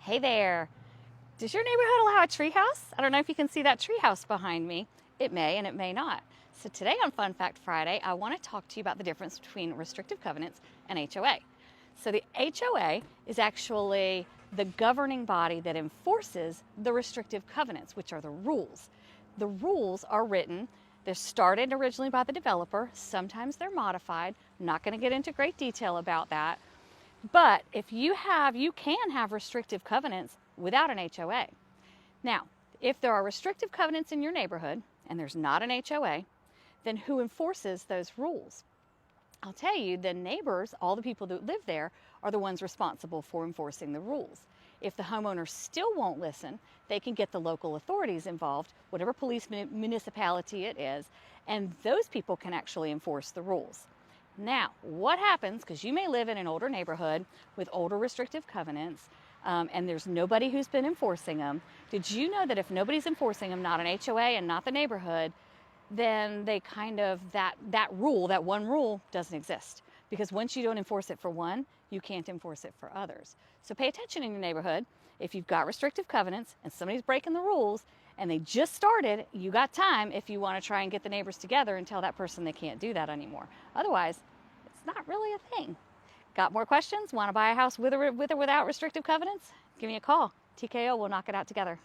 Hey there. Does your neighborhood allow a treehouse? I don't know if you can see that treehouse behind me. It may and it may not. So today on Fun Fact Friday, I want to talk to you about the difference between restrictive covenants and HOA. So the HOA is actually the governing body that enforces the restrictive covenants, which are the rules. The rules are written, they're started originally by the developer. Sometimes they're modified. I'm not going to get into great detail about that. But if you can have restrictive covenants without an HOA. Now, if there are restrictive covenants in your neighborhood and there's not an HOA, then who enforces those rules? I'll tell you, the neighbors, all the people that live there, are the ones responsible for enforcing the rules. If the homeowner still won't listen, they can get the local authorities involved, whatever police municipality it is, and those people can actually enforce the rules. Now, what happens, because you may live in an older neighborhood with older restrictive covenants, and there's nobody who's been enforcing them. Did you know that if nobody's enforcing them, not an HOA and not the neighborhood, then they that one rule doesn't exist. Because once you don't enforce it for one, you can't enforce it for others. So pay attention in your neighborhood. If you've got restrictive covenants and somebody's breaking the rules and they just started, you got time if you want to try and get the neighbors together and tell that person they can't do that anymore. Otherwise, it's not really a thing. Got more questions? Want to buy a house with or without restrictive covenants? Give me a call. TKO will knock it out together.